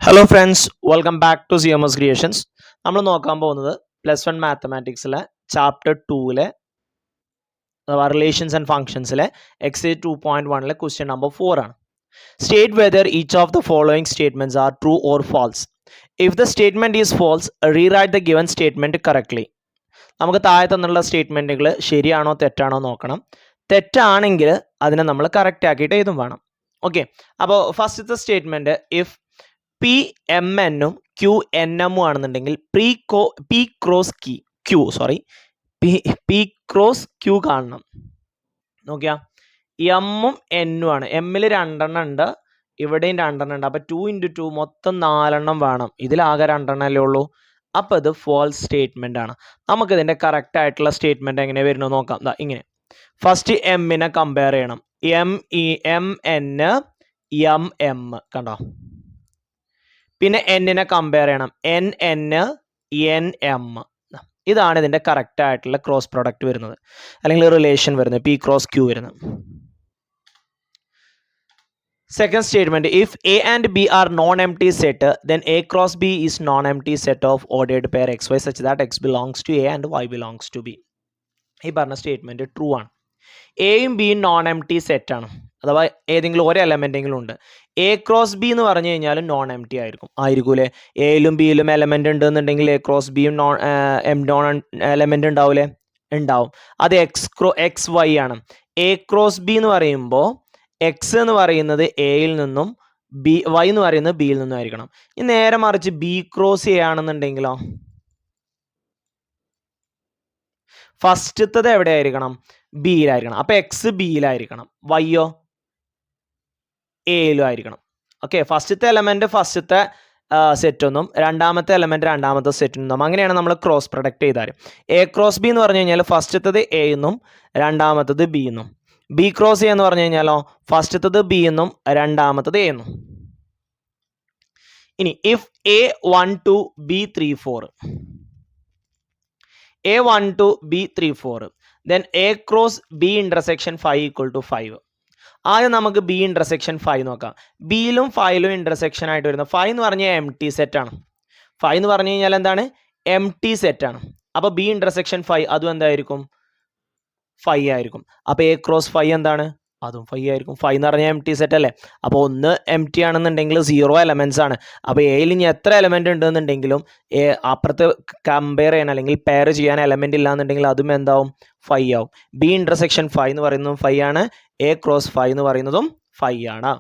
Hello friends, welcome back to CMS creations. നമ്മൾ നോക്കാൻ പോകുന്നത് +1 മാത്തമാറ്റിക്സിലെ ചാപ്റ്റർ 2-ലെ റിലേഷൻസ് ആൻഡ് ഫങ്ഷൻസിലെ എക്സൈസ് 2.1-ലെ ക്വസ്റ്റ്യൻ നമ്പർ 4 ആണ്. State whether each of the following statements are true or false. If the statement is false, rewrite the given statement correctly. നമുക്ക് താഴെ തന്നുള്ള സ്റ്റേറ്റ്മെന്റുകൾ ശരിയാണോ തെറ്റാണോ നോക്കണം. തെറ്റാണെങ്കിൽ അതിനെ നമ്മൾ കറക്റ്റ് ആക്കിയിട്ട് എഴുതും വേണം. ഓക്കെ, അപ്പോൾ ഫസ്റ്റത്തെ സ്റ്റേറ്റ്മെന്റ്, ഇഫ് PMN QNM ആണെന്നുണ്ടെങ്കിൽ P ക്രോസ് Q കാണണം. നോക്കിയാ, എമ്മും എന്നും ആണ്. എമ്മിൽ 2 ഉണ്ട്, ഇവിടെയും 2 ഉണ്ട്. അപ്പൊ 2 × 2 മൊത്തം 4 വേണം. ഇതിലാകെ 2 ഉള്ളൂ. അപ്പൊ ഇത് ഫോൾസ് സ്റ്റേറ്റ്മെന്റ് ആണ്. നമുക്ക് ഇതിന്റെ കറക്റ്റ് ആയിട്ടുള്ള സ്റ്റേറ്റ്മെന്റ് എങ്ങനെ വരുന്നത് നോക്കാം. ഇങ്ങനെ ഫസ്റ്റ് എമ്മിനെ കമ്പയർ ചെയ്യണം. MN കണ്ടോ. പിന്നെ എന്നിനെ കമ്പയർ ചെയ്യണം. NM. ഇതാണ് ഇതിന്റെ കറക്റ്റ് ആയിട്ടുള്ള ക്രോസ് പ്രോഡക്റ്റ് വരുന്നത്, അല്ലെങ്കിൽ റിലേഷൻ വരുന്നത്, P ക്രോസ് Q വരുന്നത്. Second statement, if A and B are non-empty set, then A cross B is non-empty set of ordered pair XY such that X belongs to A and Y belongs to B. ഈ പറഞ്ഞ statement true ആണ്. എയും ബിയും non empty set ആണ്, അഥവാ ഏതെങ്കിലും ഒരു എലമെന്റെങ്കിലും ഉണ്ട്. A ക്രോസ് ബി എന്ന് പറഞ്ഞു കഴിഞ്ഞാൽ നോൺ എംപ്റ്റി ആയിരിക്കൂലേ. എയിലും ബിയിലും എലമെന്റ് ഉണ്ടെന്നുണ്ടെങ്കിൽ A ക്രോസ് ബിയും നോൺ എലമെന്റ് ഉണ്ടാവൂലേ? ഉണ്ടാവും. അത് XY ആണ്. A ക്രോസ് ബി എന്ന് പറയുമ്പോൾ X എന്ന് പറയുന്നത് എയിൽ നിന്നും Y എന്ന് പറയുന്നത് ബിയിൽ നിന്നും ആയിരിക്കണം. ഈ നേരെ മറിച്ച് B ക്രോസ് A ആണെന്നുണ്ടെങ്കിലോ, ഫസ്റ്റത്തത് എവിടെ ആയിരിക്കണം? ബിയിലായിരിക്കണം. അപ്പൊ X ബിയിലായിരിക്കണം, വൈയോ എയിലും ആയിരിക്കണം. ഓക്കെ, ഫസ്റ്റത്തെ എലമെന്റ് ഫസ്റ്റത്തെ സെറ്റ് ഒന്നും, രണ്ടാമത്തെ എലമെന്റ് രണ്ടാമത്തെ സെറ്റ് ഒന്നും. അങ്ങനെയാണ് നമ്മൾ ക്രോസ് പ്രൊഡക്റ്റ് ചെയ്താൽ. A ക്രോസ് ബി എന്ന് പറഞ്ഞു കഴിഞ്ഞാൽ ഫസ്റ്റത്തത് എ എന്നും രണ്ടാമത്തത് ബി എന്നും. B ക്രോസ് എ എന്ന് പറഞ്ഞു കഴിഞ്ഞാലോ ഫസ്റ്റത്തത് ബി എന്നും രണ്ടാമത്തത് എ എന്നും. ഇനി if A12 B34, A12 B34, then A cross B intersection 5 = 5. ആദ്യം നമുക്ക് B ഇന്റർസെക്ഷൻ 5 നോക്കാം. ബിയിലും 5ലും ഇന്റർസെക്ഷൻ ആയിട്ട് വരുന്നത് 5 എന്ന് പറഞ്ഞാൽ എംപ്റ്റി സെറ്റ് ആണ്. 5 എന്ന് പറഞ്ഞു കഴിഞ്ഞാൽ എന്താണ്? എംപ്റ്റി സെറ്റ് ആണ്. അപ്പൊ B ഇന്റർസെക്ഷൻ 5 അതും എന്തായിരിക്കും? 5 ആയിരിക്കും. അപ്പൊ A ക്രോസ് 5 എന്താണ്? അതും 5 ആയിരിക്കും. 5 എന്ന് പറഞ്ഞാൽ എംപ്റ്റി സെറ്റ് അല്ലേ. അപ്പോൾ ഒന്ന് എംപ്റ്റി ആണെന്നുണ്ടെങ്കിൽ 0 എലമെന്റ്സ് ആണ്. അപ്പോൾ എയിൽ ഇനി എത്ര എലമെന്റ് ഉണ്ടെന്നുണ്ടെങ്കിലും അപ്പുറത്ത് കമ്പയർ ചെയ്യാൻ അല്ലെങ്കിൽ പെയർ ചെയ്യാൻ എലമെന്റ് ഇല്ലാന്നുണ്ടെങ്കിൽ അതും എന്താവും? 5 ആവും. B ഇന്റർസെക്ഷൻ 5 എന്ന് പറയുന്നതും 5 ആണ്. A ക്രോസ് 5 എന്ന് പറയുന്നതും 5 ആണ്.